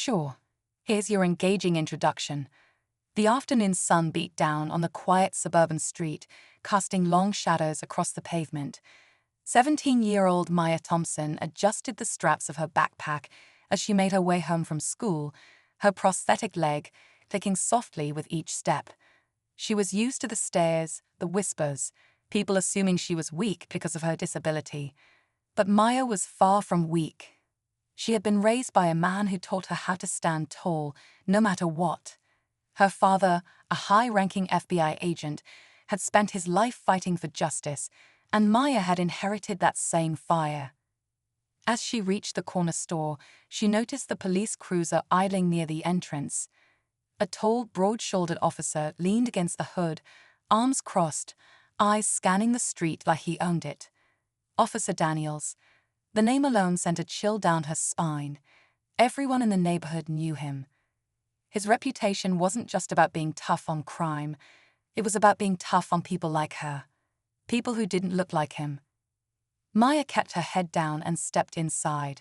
Sure. Here's your engaging introduction. The afternoon sun beat down on the quiet suburban street, casting long shadows across the pavement. 17-year-old Maya Thompson adjusted the straps of her backpack as she made her way home from school, her prosthetic leg clicking softly with each step. She was used to the stares, the whispers, people assuming she was weak because of her disability. But Maya was far from weak. She had been raised by a man who taught her how to stand tall, no matter what. Her father, a high-ranking FBI agent, had spent his life fighting for justice, and Maya had inherited that same fire. As she reached the corner store, she noticed the police cruiser idling near the entrance. A tall, broad-shouldered officer leaned against the hood, arms crossed, eyes scanning the street like he owned it. Officer Daniels. The name alone sent a chill down her spine. Everyone in the neighborhood knew him. His reputation wasn't just about being tough on crime. It was about being tough on people like her. People who didn't look like him. Maya kept her head down and stepped inside.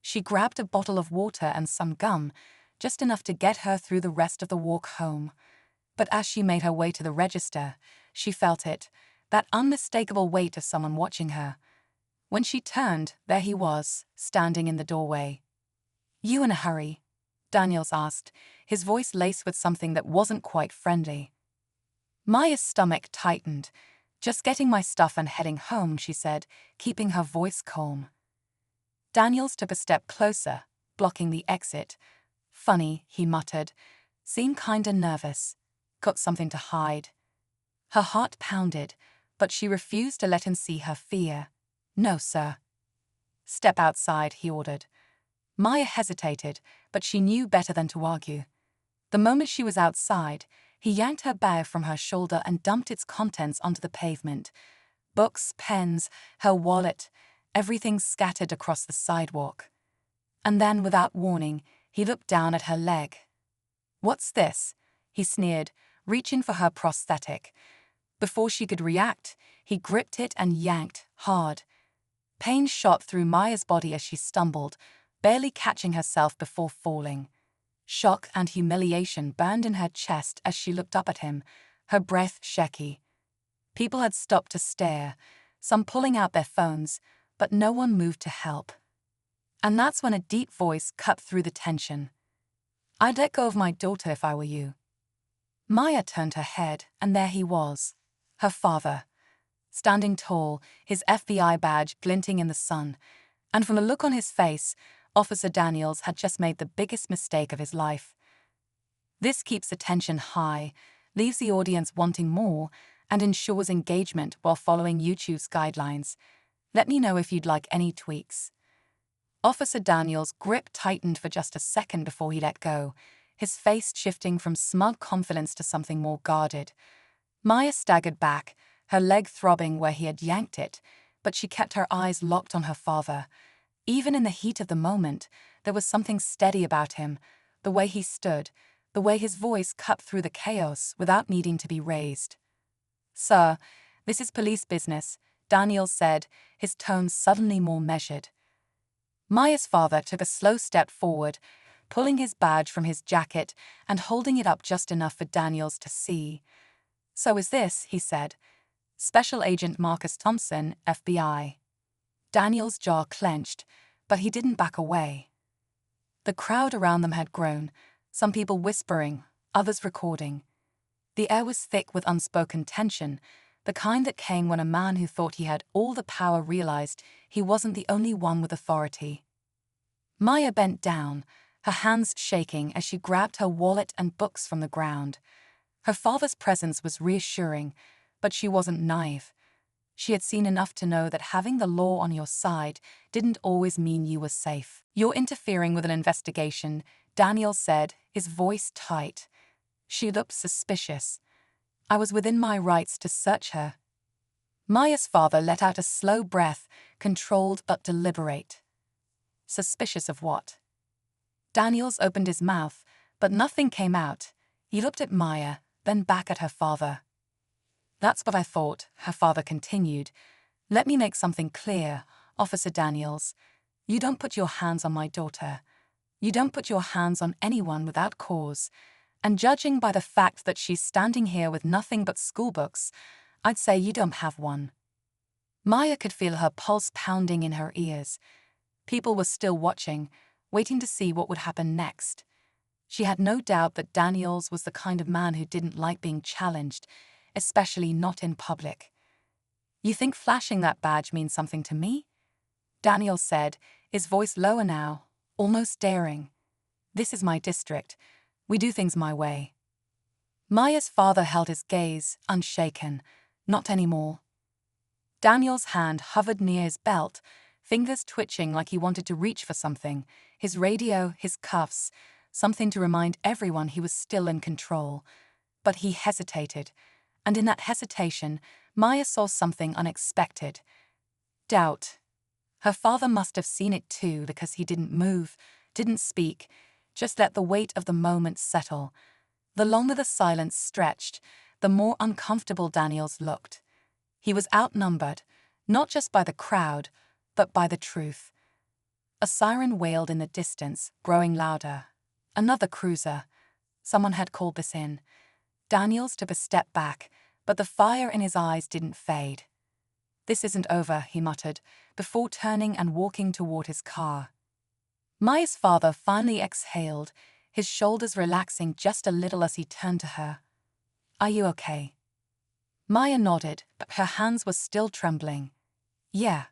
She grabbed a bottle of water and some gum, just enough to get her through the rest of the walk home. But as she made her way to the register, she felt it, that unmistakable weight of someone watching her. When she turned, there he was, standing in the doorway. "You in a hurry?" Daniels asked, his voice laced with something that wasn't quite friendly. Maya's stomach tightened. "Just getting my stuff and heading home," she said, keeping her voice calm. Daniels took a step closer, blocking the exit. "Funny," he muttered. "Seemed kinda nervous. Got something to hide." Her heart pounded, but she refused to let him see her fear. "No, sir." "Step outside," he ordered. Maya hesitated, but she knew better than to argue. The moment she was outside, he yanked her bag from her shoulder and dumped its contents onto the pavement. Books, pens, her wallet, everything scattered across the sidewalk. And then, without warning, he looked down at her leg. "What's this?" he sneered, reaching for her prosthetic. Before she could react, he gripped it and yanked, hard. Pain shot through Maya's body as she stumbled, barely catching herself before falling. Shock and humiliation burned in her chest as she looked up at him, her breath shaky. People had stopped to stare, some pulling out their phones, but no one moved to help. And that's when a deep voice cut through the tension. "I'd let go of my daughter if I were you." Maya turned her head, and there he was, her father. Standing tall, his FBI badge glinting in the sun, and from the look on his face, Officer Daniels had just made the biggest mistake of his life. This keeps the tension high, leaves the audience wanting more, and ensures engagement while following YouTube's guidelines. Let me know if you'd like any tweaks. Officer Daniels' grip tightened for just a second before he let go, his face shifting from smug confidence to something more guarded. Maya staggered back, her leg throbbing where he had yanked it, but she kept her eyes locked on her father. Even in the heat of the moment, there was something steady about him, the way he stood, the way his voice cut through the chaos without needing to be raised. "Sir, this is police business," Daniels said, his tone suddenly more measured. Maya's father took a slow step forward, pulling his badge from his jacket and holding it up just enough for Daniels to see. "So is this," he said. "Special Agent Marcus Thompson, FBI." Daniels' jaw clenched, but he didn't back away. The crowd around them had grown, some people whispering, others recording. The air was thick with unspoken tension, the kind that came when a man who thought he had all the power realized he wasn't the only one with authority. Maya bent down, her hands shaking as she grabbed her wallet and books from the ground. Her father's presence was reassuring, but she wasn't naive. She had seen enough to know that having the law on your side didn't always mean you were safe. "You're interfering with an investigation," Daniel said, his voice tight. She looked suspicious. "I was within my rights to search her." Maya's father let out a slow breath, controlled but deliberate. "Suspicious of what?" Daniels opened his mouth, but nothing came out. He looked at Maya, then back at her father. "That's what I thought," her father continued. "Let me make something clear, Officer Daniels. You don't put your hands on my daughter. You don't put your hands on anyone without cause. And judging by the fact that she's standing here with nothing but schoolbooks, I'd say you don't have one. Maya could feel her pulse pounding in her ears. People were still watching, waiting to see what would happen next. She had no doubt that Daniels was the kind of man who didn't like being challenged, especially not in public. You think flashing that badge means something to me? Daniels said, his voice lower now, almost daring. This is my district. We do things my way. Maya's father held his gaze, unshaken. Not anymore. Daniel's hand hovered near his belt, fingers twitching like he wanted to reach for something. His radio, his cuffs, something to remind everyone he was still in control. But he hesitated, and in that hesitation, Maya saw something unexpected. Doubt. Her father must have seen it too because he didn't move, didn't speak, just let the weight of the moment settle. The longer the silence stretched, the more uncomfortable Daniels looked. He was outnumbered, not just by the crowd, but by the truth. A siren wailed in the distance, growing louder. Another cruiser. Someone had called this in. Daniels took a step back, but the fire in his eyes didn't fade. This isn't over, he muttered, before turning and walking toward his car. Maya's father finally exhaled, his shoulders relaxing just a little as he turned to her. Are you okay? Maya nodded, but her hands were still trembling. Yeah.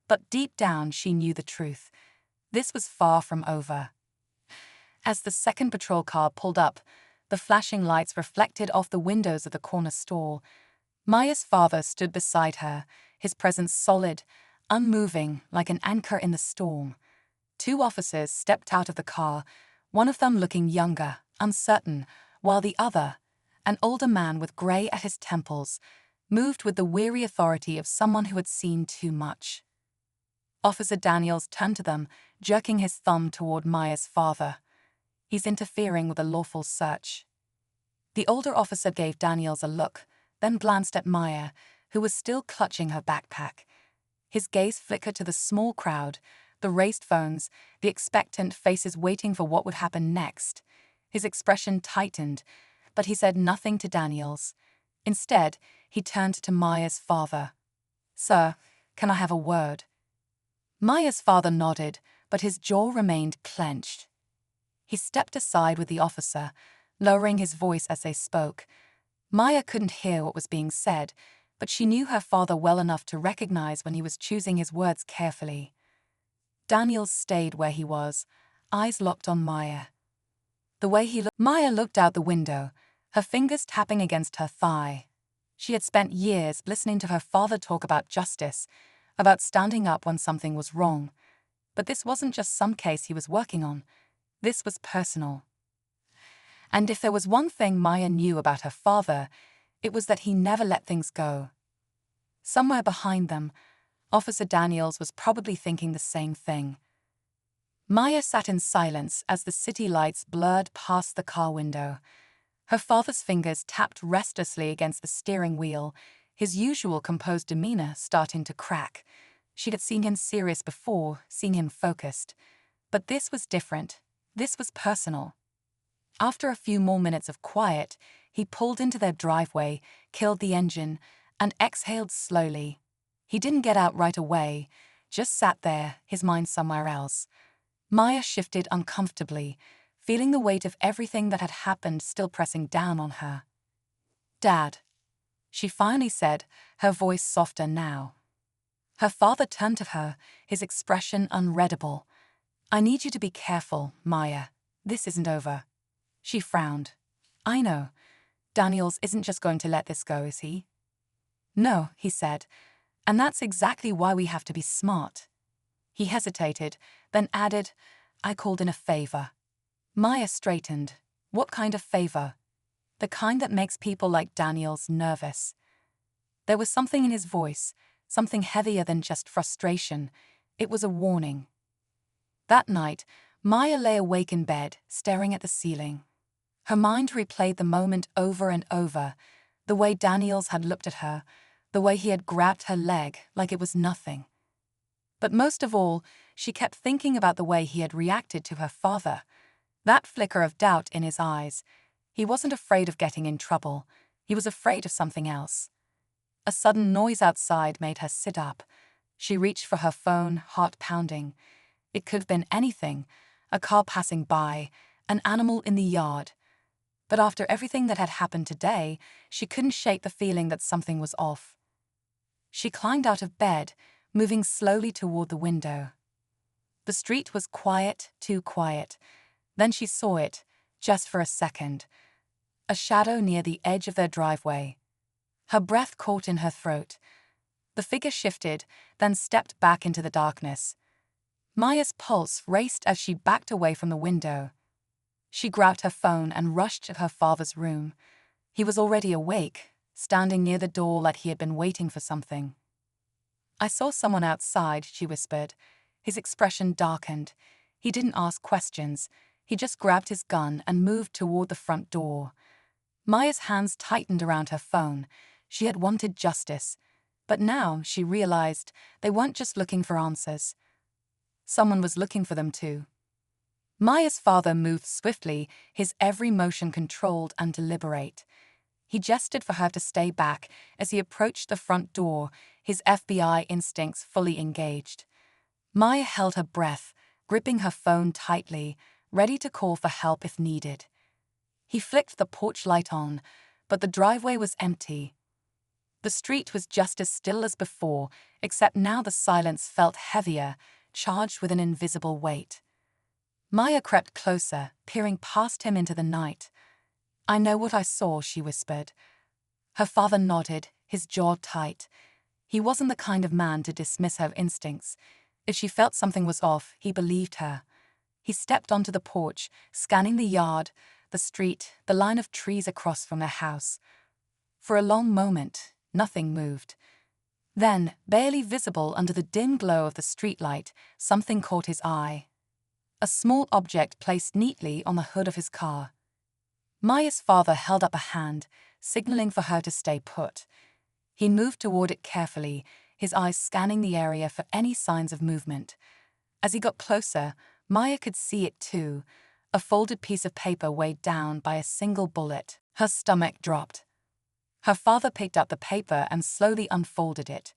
But deep down she knew the truth. This was far from over. As the second patrol car pulled up, the flashing lights reflected off the windows of the corner store. Maya's father stood beside her, his presence solid, unmoving like an anchor in the storm. Two officers stepped out of the car, one of them looking younger, uncertain, while the other, an older man with gray at his temples, moved with the weary authority of someone who had seen too much. Officer Daniels turned to them, jerking his thumb toward Maya's father. He's interfering with a lawful search. The older officer gave Daniels a look, then glanced at Maya, who was still clutching her backpack. His gaze flickered to the small crowd, the raised phones, the expectant faces waiting for what would happen next. His expression tightened, but he said nothing to Daniels. Instead, he turned to Maya's father. Sir, can I have a word? Maya's father nodded, but his jaw remained clenched. He stepped aside with the officer, lowering his voice as they spoke. Maya couldn't hear what was being said, but she knew her father well enough to recognize when he was choosing his words carefully. Daniels stayed where he was, eyes locked on Maya. Maya looked out the window, her fingers tapping against her thigh. She had spent years listening to her father talk about justice, about standing up when something was wrong. But this wasn't just some case he was working on. This was personal. And if there was one thing Maya knew about her father, it was that he never let things go. Somewhere behind them, Officer Daniels was probably thinking the same thing. Maya sat in silence as the city lights blurred past the car window. Her father's fingers tapped restlessly against the steering wheel, his usual composed demeanor starting to crack. She had seen him serious before, seen him focused. But this was different. This was personal. After a few more minutes of quiet, he pulled into their driveway, killed the engine, and exhaled slowly. He didn't get out right away, just sat there, his mind somewhere else. Maya shifted uncomfortably, feeling the weight of everything that had happened still pressing down on her. Dad, she finally said, her voice softer now. Her father turned to her, his expression unreadable. I need you to be careful, Maya. This isn't over. She frowned. I know. Daniels isn't just going to let this go, is he? No, he said, and that's exactly why we have to be smart. He hesitated, then added, I called in a favor. Maya straightened. What kind of favor? The kind that makes people like Daniels nervous. There was something in his voice, something heavier than just frustration. It was a warning. That night, Maya lay awake in bed, staring at the ceiling. Her mind replayed the moment over and over, the way Daniels had looked at her, the way he had grabbed her leg like it was nothing. But most of all, She kept thinking about the way he had reacted to her father. That flicker of doubt in his eyes. He wasn't afraid of getting in trouble. He was afraid of something else. A sudden noise outside made her sit up. She reached for her phone, heart pounding. It could have been anything: a car passing by, an animal in the yard. But after everything that had happened today, she couldn't shake the feeling that something was off. She climbed out of bed, moving slowly toward the window. The street was quiet, too quiet. Then she saw it, just for a second. A shadow near the edge of their driveway. Her breath caught in her throat. The figure shifted, then stepped back into the darkness. Maya's pulse raced as she backed away from the window. She grabbed her phone and rushed to her father's room. He was already awake, standing near the door like he had been waiting for something. "I saw someone outside," she whispered. His expression darkened. He didn't ask questions. He just grabbed his gun and moved toward the front door. Maya's hands tightened around her phone. She had wanted justice. But now she realized they weren't just looking for answers. Someone was looking for them too. Maya's father moved swiftly, his every motion controlled and deliberate. He gestured for her to stay back as he approached the front door, his FBI instincts fully engaged. Maya held her breath, gripping her phone tightly, ready to call for help if needed. He flicked the porch light on, but the driveway was empty. The street was just as still as before, except now the silence felt heavier, charged with an invisible weight. Maya crept closer, peering past him into the night. "I know what I saw," she whispered. Her father nodded, his jaw tight. He wasn't the kind of man to dismiss her instincts. If she felt something was off, he believed her. He stepped onto the porch, scanning the yard, the street, the line of trees across from their house. For a long moment, nothing moved. Then, barely visible under the dim glow of the streetlight, something caught his eye. A small object placed neatly on the hood of his car. Maya's father held up a hand, signaling for her to stay put. He moved toward it carefully, his eyes scanning the area for any signs of movement. As he got closer, Maya could see it too, a folded piece of paper weighed down by a single bullet. Her stomach dropped. Her father picked up the paper and slowly unfolded it.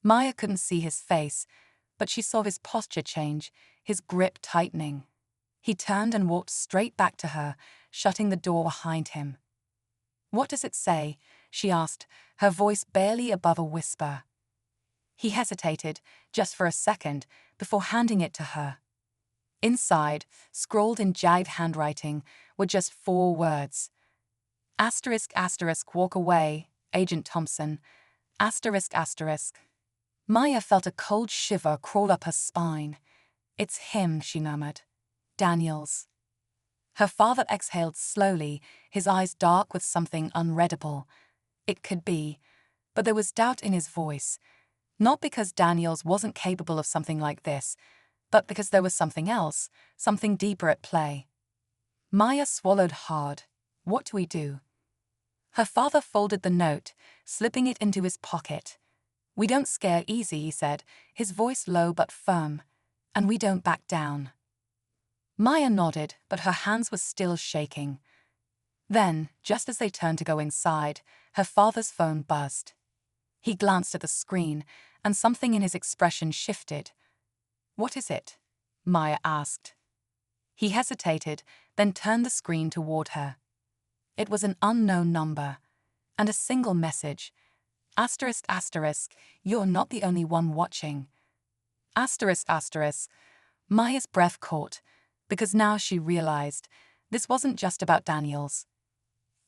Maya couldn't see his face, but she saw his posture change, his grip tightening. He turned and walked straight back to her, shutting the door behind him. "What does it say?" she asked, her voice barely above a whisper. He hesitated, just for a second, before handing it to her. Inside, scrawled in jagged handwriting, were just 4 words. ***, walk away, Agent Thompson. ***. Maya felt a cold shiver crawl up her spine. "It's him," she murmured. "Daniels." Her father exhaled slowly, his eyes dark with something unreadable. It could be, but there was doubt in his voice. Not because Daniels wasn't capable of something like this, but because there was something else, something deeper at play. Maya swallowed hard. What do we do? Her father folded the note, slipping it into his pocket. "We don't scare easy," he said, his voice low but firm. "And we don't back down." Maya nodded, but her hands were still shaking. Then, just as they turned to go inside, her father's phone buzzed. He glanced at the screen, and something in his expression shifted. "What is it?" Maya asked. He hesitated, then turned the screen toward her. It was an unknown number, and a single message. ***, you're not the only one watching. ***. Maya's breath caught, because now she realized this wasn't just about Daniels.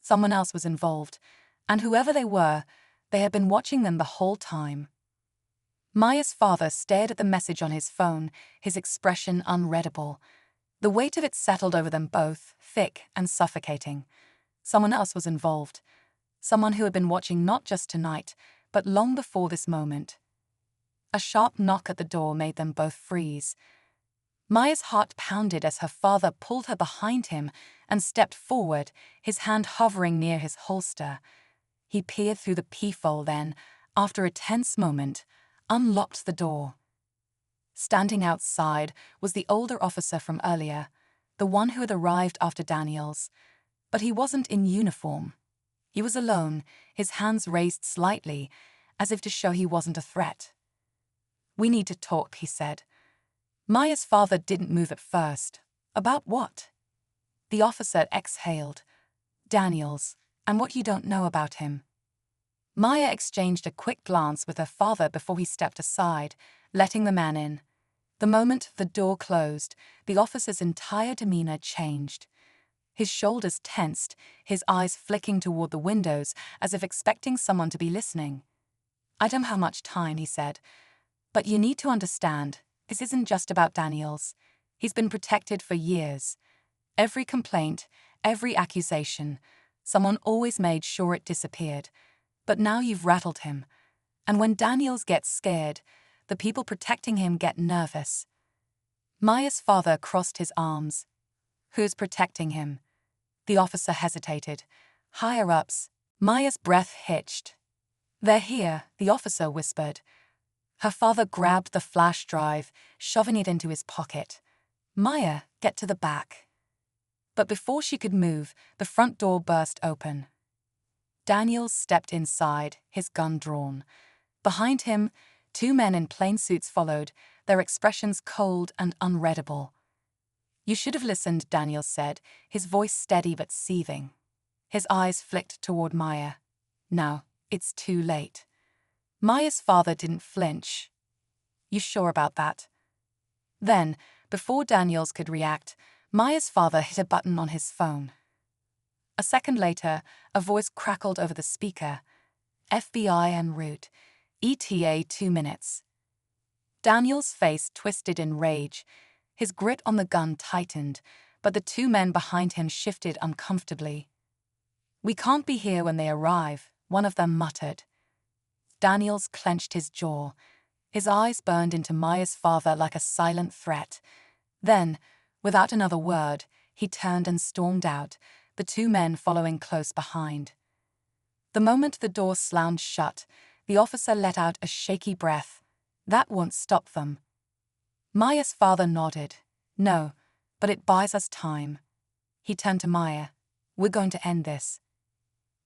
Someone else was involved, and whoever they were, they had been watching them the whole time. Maya's father stared at the message on his phone, his expression unreadable. The weight of it settled over them both, thick and suffocating. Someone else was involved. Someone who had been watching not just tonight, but long before this moment. A sharp knock at the door made them both freeze. Maya's heart pounded as her father pulled her behind him and stepped forward, his hand hovering near his holster. He peered through the peephole then, after a tense moment, unlocked the door. Standing outside was the older officer from earlier, the one who had arrived after Daniels. But he wasn't in uniform. He was alone, his hands raised slightly, as if to show he wasn't a threat. "We need to talk," he said. Maya's father didn't move at first. "About what?" The officer exhaled. "Daniels, and what you don't know about him." Maya exchanged a quick glance with her father before he stepped aside, letting the man in. The moment the door closed, the officer's entire demeanor changed. His shoulders tensed, his eyes flicking toward the windows as if expecting someone to be listening. "I don't have much time," he said. "But you need to understand, this isn't just about Daniels. He's been protected for years. Every complaint, every accusation, someone always made sure it disappeared. But now you've rattled him. And when Daniels gets scared, the people protecting him get nervous." Maya's father crossed his arms. "Who's protecting him?" The officer hesitated. "Higher-ups." Maya's breath hitched. "They're here," the officer whispered. Her father grabbed the flash drive, shoving it into his pocket. "Maya, get to the back." But before she could move, the front door burst open. Daniels stepped inside, his gun drawn. Behind him, 2 men in plain suits followed, their expressions cold and unreadable. "You should have listened," Daniels said, his voice steady but seething. His eyes flicked toward Maya. "Now, it's too late." Maya's father didn't flinch. "You sure about that?" Then, before Daniels could react, Maya's father hit a button on his phone. A second later, a voice crackled over the speaker. "FBI en route. ETA 2 minutes." Daniel's face twisted in rage. His grip on the gun tightened, but the 2 men behind him shifted uncomfortably. "We can't be here when they arrive," one of them muttered. Daniels clenched his jaw. His eyes burned into Maya's father like a silent threat. Then, without another word, he turned and stormed out, the 2 men following close behind. The moment the door slammed shut, the officer let out a shaky breath. "That won't stop them." Maya's father nodded. "No, but it buys us time." He turned to Maya. "We're going to end this."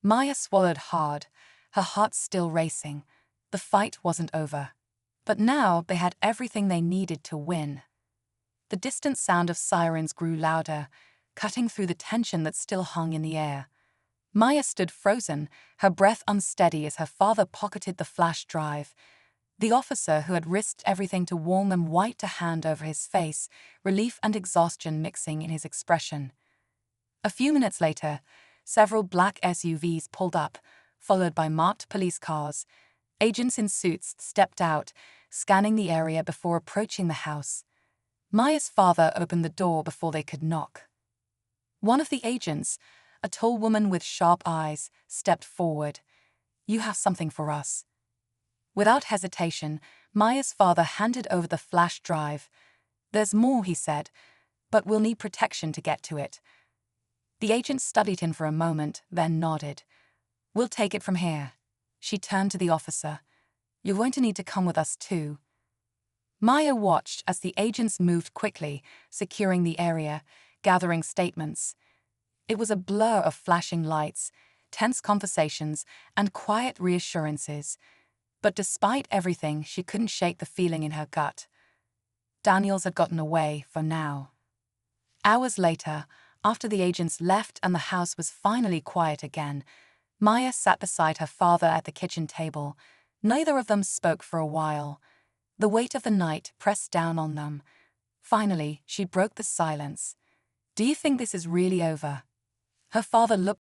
Maya swallowed hard, her heart still racing. The fight wasn't over. But now they had everything they needed to win. The distant sound of sirens grew louder, cutting through the tension that still hung in the air. Maya stood frozen, her breath unsteady as her father pocketed the flash drive. The officer, who had risked everything to warn them, wiped a hand over his face, relief and exhaustion mixing in his expression. A few minutes later, several black SUVs pulled up, followed by marked police cars. Agents in suits stepped out, scanning the area before approaching the house. Maya's father opened the door before they could knock. One of the agents, a tall woman with sharp eyes, stepped forward. "You have something for us." Without hesitation, Maya's father handed over the flash drive. "There's more," he said, "but we'll need protection to get to it." The agent studied him for a moment, then nodded. "We'll take it from here." She turned to the officer. "You're going to need to come with us too." Maya watched as the agents moved quickly, securing the area, gathering statements. It was a blur of flashing lights, tense conversations, and quiet reassurances. But despite everything, she couldn't shake the feeling in her gut. Daniels had gotten away for now. Hours later, after the agents left and the house was finally quiet again, Maya sat beside her father at the kitchen table. Neither of them spoke for a while. The weight of the night pressed down on them. Finally, she broke the silence. "Do you think this is really over?" Her father looked